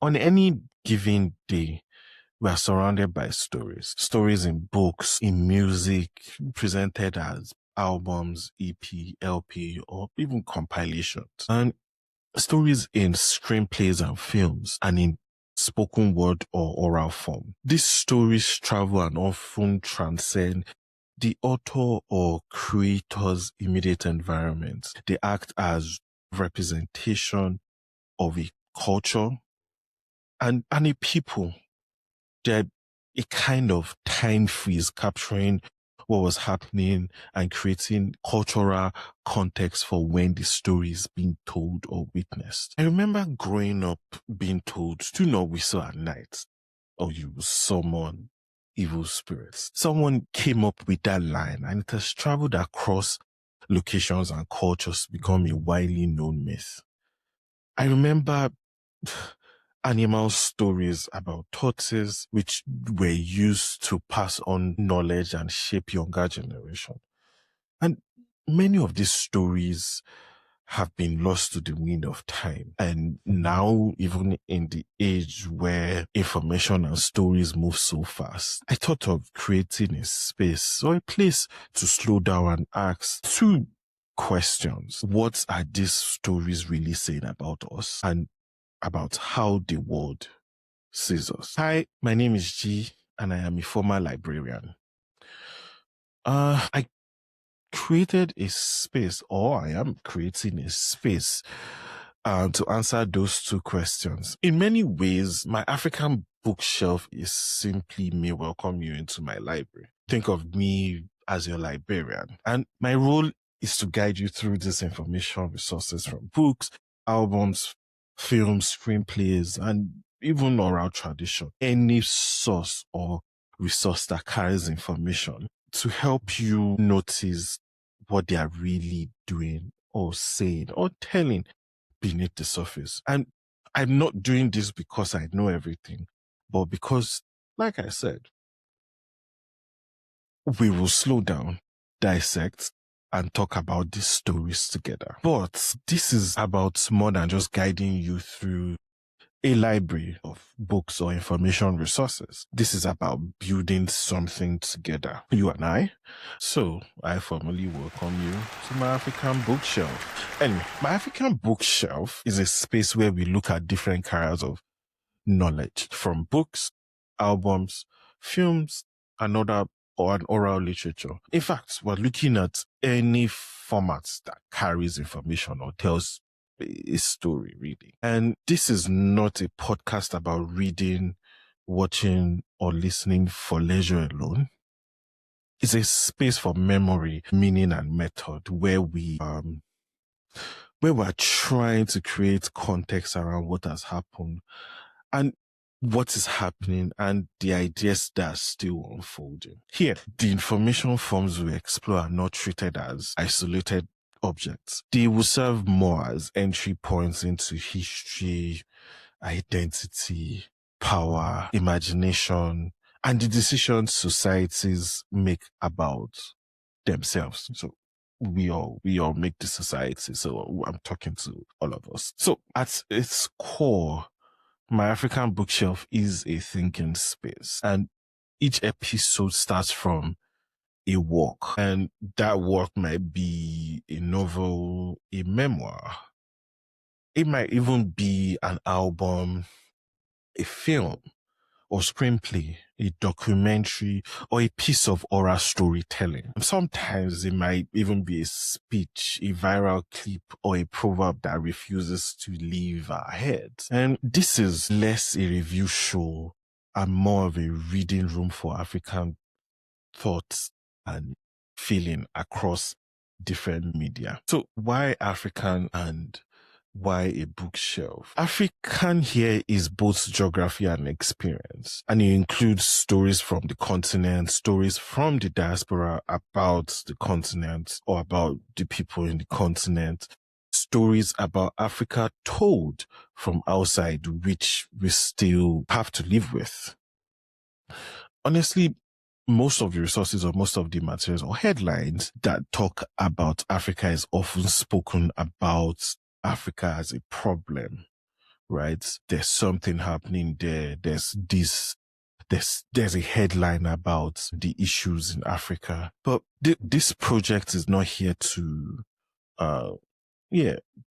On any given day, we are surrounded by stories. Stories in books, in music, presented as albums, EP, LP, or even compilations. And stories in screenplays and films, and in spoken word or oral form. These stories travel and often transcend the author or creator's immediate environment. They act as representation of a culture and a people. They're a kind of time freeze capturing what was happening and creating cultural context for when the story is being told or witnessed. I remember growing up being told, do not whistle at night or you will summon evil spirits. Someone came up with that line and it has traveled across locations and cultures to become a widely known myth. I remember animal stories about tortoises, which were used to pass on knowledge and shape younger generation. And many of these stories have been lost to the wind of time. And now, even in the age where information and stories move so fast, I thought of creating a space or a place to slow down and ask two questions. What are these stories really saying about us? And about how the world sees us. Hi, my name is G, and I am a former librarian. I created a space, or I am creating a space to answer those two questions. In many ways, my African bookshelf is simply me welcoming you into my library. Think of me as your librarian, and my role is to guide you through this information resources from books, albums, films, screenplays, and even oral tradition. Any source or resource that carries information to help you notice what they are really doing or saying or telling beneath the surface. And I'm not doing this because I know everything, but because, like I said, we will slow down, dissect, and talk about these stories together. But this is about more than just guiding you through a library of books or information resources. This is about building something together, you and I. So I formally welcome you to my African bookshelf. Anyway, my African bookshelf is a space where we look at different kinds of knowledge from books, albums, films, and other or an oral literature. In fact, we're looking at any format that carries information or tells a story, really. And this is not a podcast about reading, watching, or listening for leisure alone. It's a space for memory, meaning, and method where we're trying to create context around what has happened and what is happening and the ideas that are still unfolding. Here, the information forms we explore are not treated as isolated objects. They will serve more as entry points into history, identity, power, imagination, and the decisions societies make about themselves. So we all make the society. So I'm talking to all of us. So at its core, my African bookshelf is a thinking space, and each episode starts from a work, and that work might be a novel, a memoir. It might even be an album, a film, or screenplay, a documentary, or a piece of oral storytelling. Sometimes it might even be a speech, a viral clip, or a proverb that refuses to leave our heads. And this is less a review show and more of a reading room for African thoughts and feeling across different media. So why African and why a bookshelf? African here is both geography and experience, and it includes stories from the continent, stories from the diaspora about the continent or about the people in the continent, stories about Africa told from outside, which we still have to live with. Honestly, most of the resources or most of the materials or headlines that talk about Africa is often spoken about Africa as a problem right? There's something happening there. There's a headline about the issues in Africa. But this project is not here to, uh,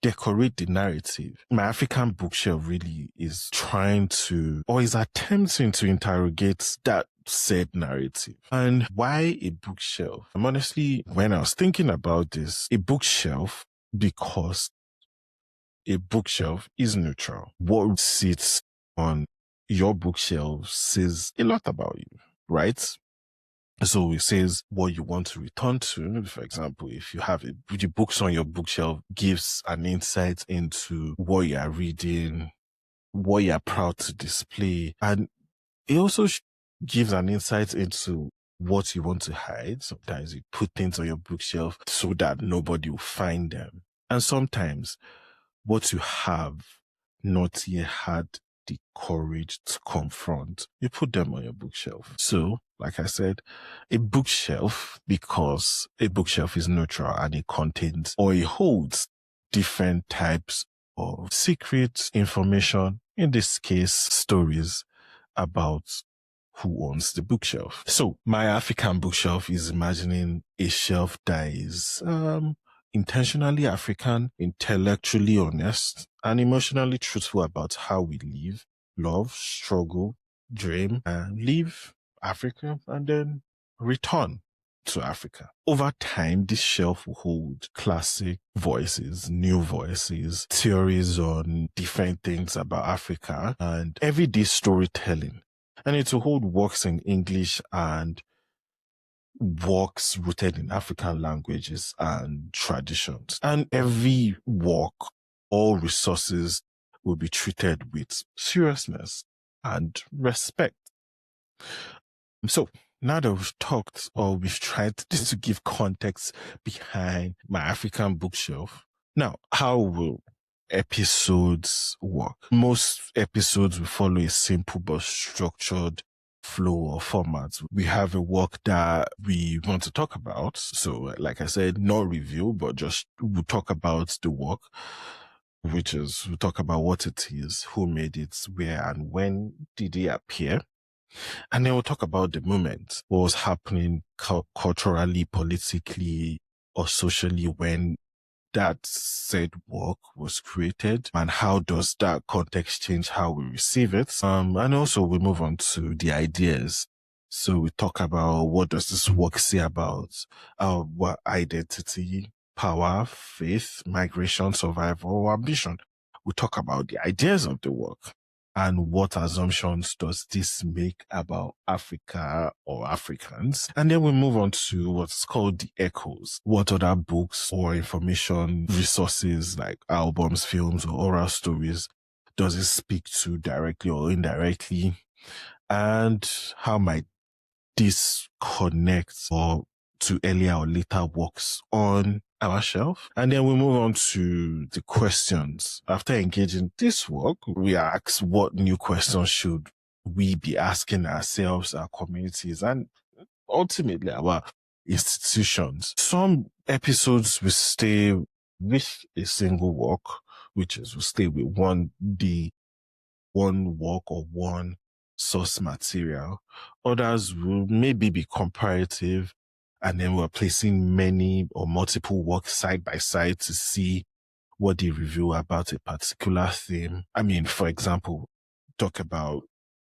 decorate the narrative. My African bookshelf really is trying to, or is attempting to interrogate that said narrative. And why a bookshelf? I'm honestly, when I was thinking about this, a bookshelf, because a bookshelf is neutral. What sits on your bookshelf says a lot about you, right? So it says what you want to return to. For example, if you have the books on your bookshelf gives an insight into what you are reading, what you are proud to display. And it also gives an insight into what you want to hide. Sometimes you put things on your bookshelf so that nobody will find them. And sometimes what you have not yet had the courage to confront, you put them on your bookshelf. So, like I said, a bookshelf, because a bookshelf is neutral and it contains or it holds different types of secret information, in this case, stories about who owns the bookshelf. So my African bookshelf is imagining a shelf that is intentionally African, intellectually honest, and emotionally truthful about how we live, love, struggle, dream, and leave Africa and then return to Africa. Over time, this shelf will hold classic voices, new voices, theories on different things about Africa, and everyday storytelling. And it will hold works in English and works rooted in African languages and traditions. And every work, all resources will be treated with seriousness and respect. So now that we've talked, or we've tried just to give context behind my African bookshelf, now how will episodes work? Most episodes will follow a simple but structured flow or format. We have a work that we want to talk about. So like I said, not review, but just we'll talk about the work, which is we'll talk about what it is, who made it, where and when did it appear. And then we'll talk about the moment, what was happening culturally, politically, or socially when that said work was created, and how does that context change how we receive it. And also we move on to the ideas. So we talk about what does this work say about our identity, power, faith, migration, survival, or ambition. We talk about the ideas of the work. And what assumptions does this make about Africa or Africans? And then we move on to what's called the echoes. What other books or information resources like albums, films, or oral stories does it speak to directly or indirectly? And how might this connect or to earlier or later works on our shelf? And then we move on to the questions. After engaging this work, we ask what new questions should we be asking ourselves, our communities, and ultimately our institutions. Some episodes will stay with a single work, which is will stay with one work or one source material. Others will maybe be comparative, and then we're placing many or multiple works side by side to see what they reveal about a particular theme. I mean, for example, talk about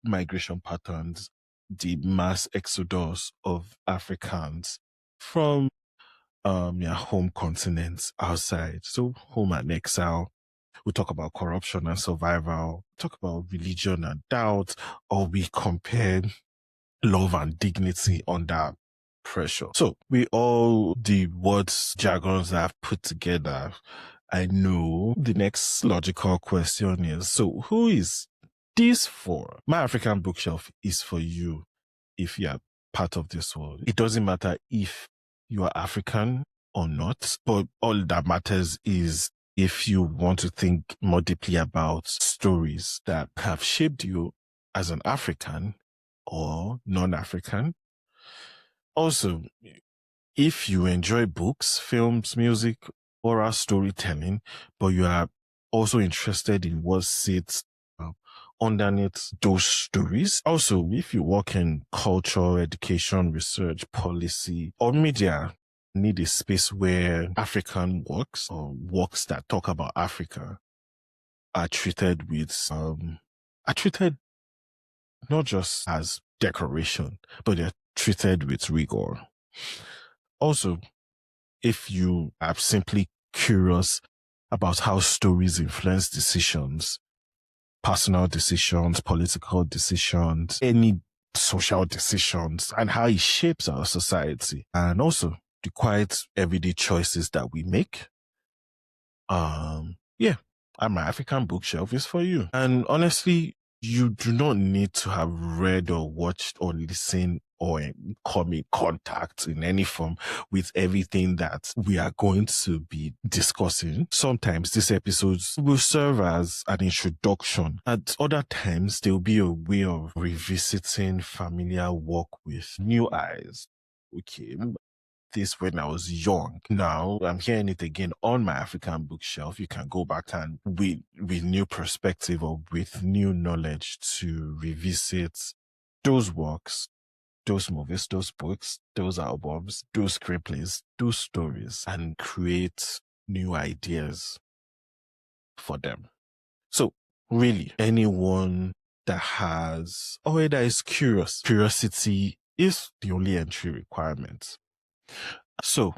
migration patterns, the mass exodus of Africans from their home continents outside. So home and exile. We talk about corruption and survival, talk about religion and doubt, or we compare love and dignity under pressure. So the words, jargons that I've put together, I know the next logical question is, so who is this for? My African bookshelf is for you if you're part of this world. It doesn't matter if you are African or not, but all that matters is if you want to think more deeply about stories that have shaped you as an African or non-African. Also, if you enjoy books, films, music, oral storytelling, but you are also interested in what sits underneath those stories. Also, if you work in culture, education, research, policy, or media, need a space where African works or works that talk about Africa are treated are treated not just as decoration, but they're treated with rigor. Also, if you are simply curious about how stories influence decisions, personal decisions, political decisions, any social decisions, and how it shapes our society, and also the quiet everyday choices that we make, yeah, and my African bookshelf is for you. And honestly, you do not need to have read or watched or listened or come in contact in any form with everything that we are going to be discussing. Sometimes these episodes will serve as an introduction. At other times, they'll be a way of revisiting familiar work with new eyes. Okay, this when I was young. Now I'm hearing it again on my African bookshelf. You can go back and with new perspective or with new knowledge to revisit those works, those movies, those books, those albums, those screenplays, those stories, and create new ideas for them. So really, anyone that has or that is curious, curiosity is the only entry requirement. So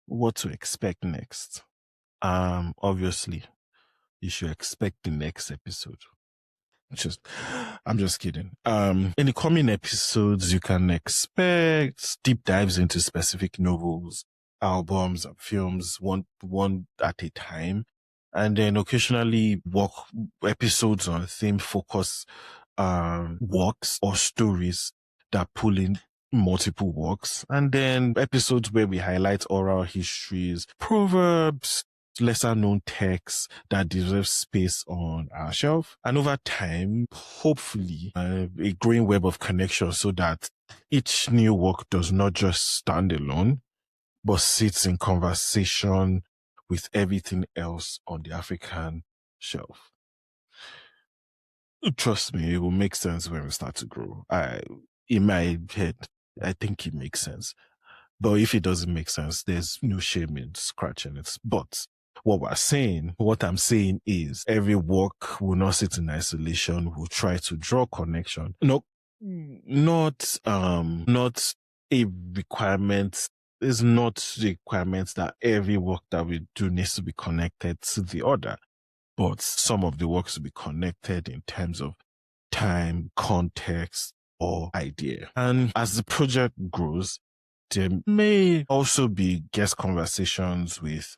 what to expect next? Obviously, you should expect the next episode. Just, I'm just kidding. In the coming episodes, you can expect deep dives into specific novels, albums, and films, one at a time, and then occasionally work episodes on theme focus, works or stories that pull in multiple works, and then episodes where we highlight oral histories, proverbs, lesser known texts that deserve space on our shelf. And over time, hopefully, a growing web of connections so that each new work does not just stand alone, but sits in conversation with everything else on the African shelf. Trust me, it will make sense when we start to grow. In my head, I think it makes sense. But if it doesn't make sense, there's no shame in scratching it. But what I'm saying is every work will not sit in isolation, will try to draw connection. No, not a requirement. It's not the requirement that every work that we do needs to be connected to the other. But some of the works will be connected in terms of time, context, or idea. And as the project grows, there may also be guest conversations with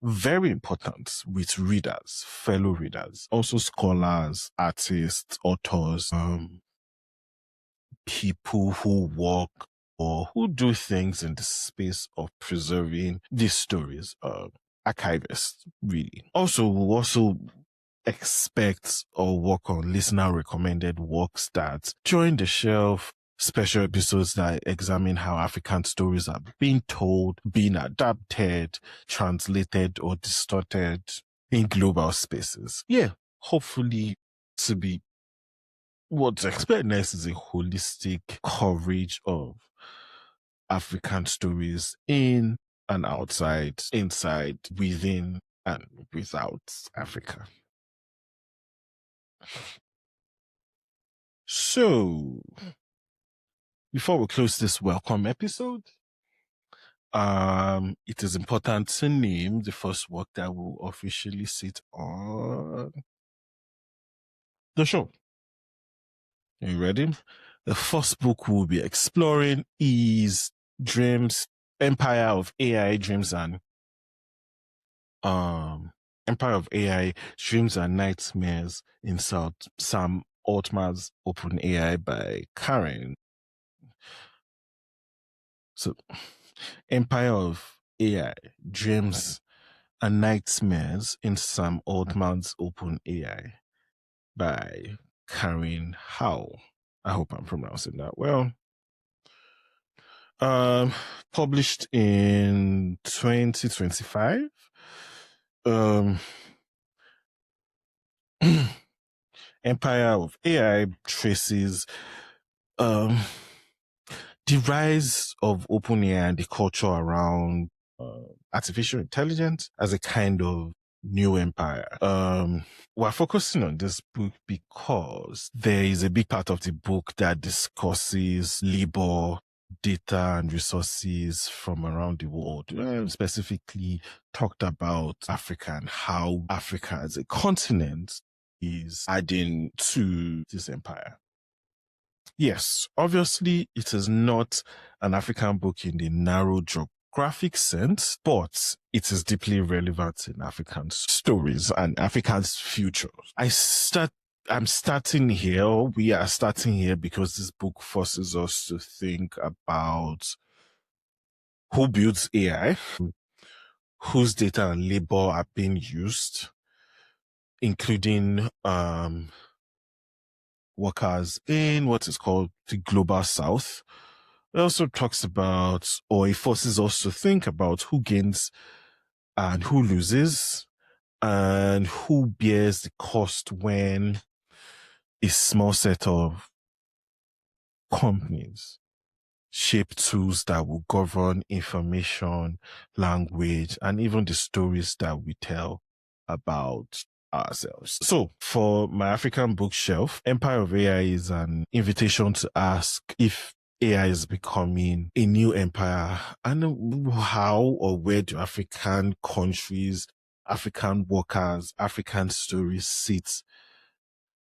very important with readers, fellow readers, also scholars, artists, authors, people who work or who do things in the space of preserving these stories, archivists, really. Also, we'll also expect or work on listener recommended works that join the shelf, special episodes that examine how African stories are being told, being adapted, translated, or distorted in global spaces. Yeah, hopefully to be what to expect next is a holistic coverage of African stories in and outside, inside, within, and without Africa. So, before we close this welcome episode, it is important to name the first work that will officially sit on the show. Are you ready? The first book we'll be exploring is Dreams, Empire of AI, Dreams and Empire of AI, Dreams and Nightmares in Sam Altman's Open AI by Karen. So, Empire of AI, Dreams and Nightmares in Sam Altman's Open AI by Karen Hao. I hope I'm pronouncing that well. Published in 2025. Empire of AI traces um, the rise of OpenAI and the culture around artificial intelligence as a kind of new empire. We're focusing on this book because there is a big part of the book that discusses labor, data, and resources from around the world. Specifically talked about Africa and how Africa as a continent is adding to this empire. Yes, obviously it is not an African book in the narrow geographic sense, but it is deeply relevant in African stories and Africa's future. I'm starting here, we are starting here because this book forces us to think about who builds AI, whose data and labor are being used, including workers in what is called the global south. It also talks about, or it forces us to think about who gains and who loses and who bears the cost when a small set of companies shape tools that will govern information, language, and even the stories that we tell about ourselves. So for my African bookshelf, Empire of AI is an invitation to ask if AI is becoming a new empire, and how or where do African countries, African workers, African stories sit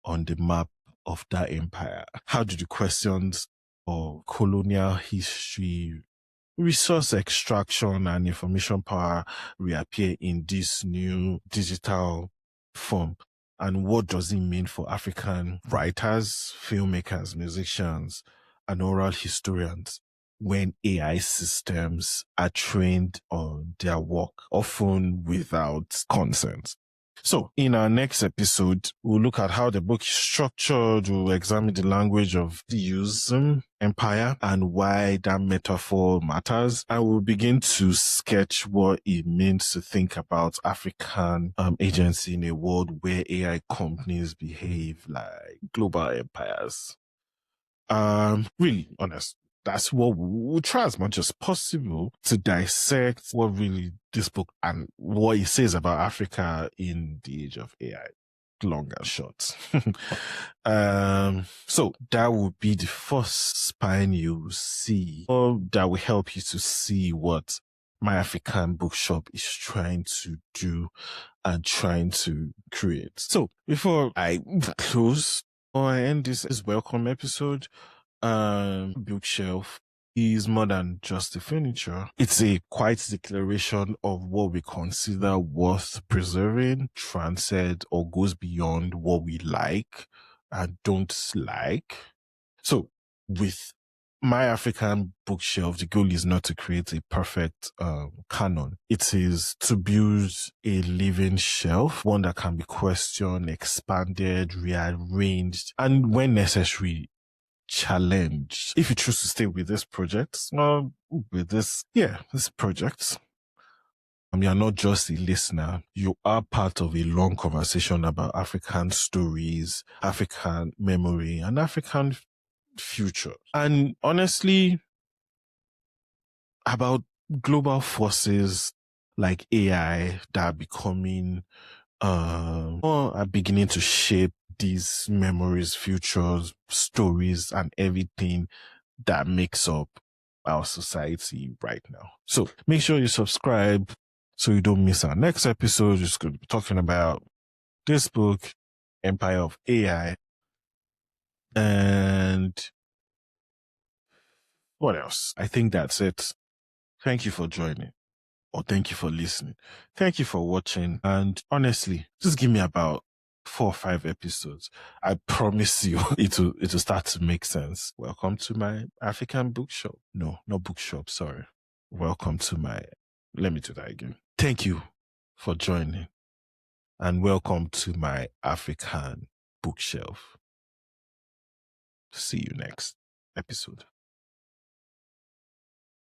on the map of that empire? How do the questions of colonial history, resource extraction, and information power reappear in this new digital form? And what does it mean for African writers, filmmakers, musicians, and oral historians when AI systems are trained on their work, often without consent? So in our next episode, we'll look at how the book is structured. We'll examine the language of the use empire and why that metaphor matters. And we'll begin to sketch what it means to think about African agency in a world where AI companies behave like global empires. Really honest. That's what we'll try as much as possible to dissect what really this book and what it says about Africa in the age of AI, long and short. So that will be the first spine you see, or that will help you to see what my African bookshop is trying to do and trying to create. So before I close or I end this welcome episode, bookshelf is more than just a furniture. It's a quiet declaration of what we consider worth preserving, transcend, or goes beyond what we like and don't like. So with my African bookshelf, the goal is not to create a perfect canon. It is to build a living shelf, one that can be questioned, expanded, rearranged, and when necessary, challenged. If you choose to stay with this project, this project, you're not just a listener, you are part of a long conversation about African stories, African memory, and African future. And honestly, about global forces like AI that are becoming or are beginning to shape these memories, futures, stories, and everything that makes up our society right now. So make sure you subscribe so you don't miss our next episode. Just going to be talking about this book, Empire of AI, and what else? I think that's it. Thank you for joining. Or thank you for listening. Thank you for watching. And honestly, just give me about 4 or 5 episodes. I promise you it'll start to make sense. Welcome to my African bookshop. No, not bookshop, sorry. Welcome to let me do that again. Thank you for joining. And welcome to my African bookshelf. See you next episode.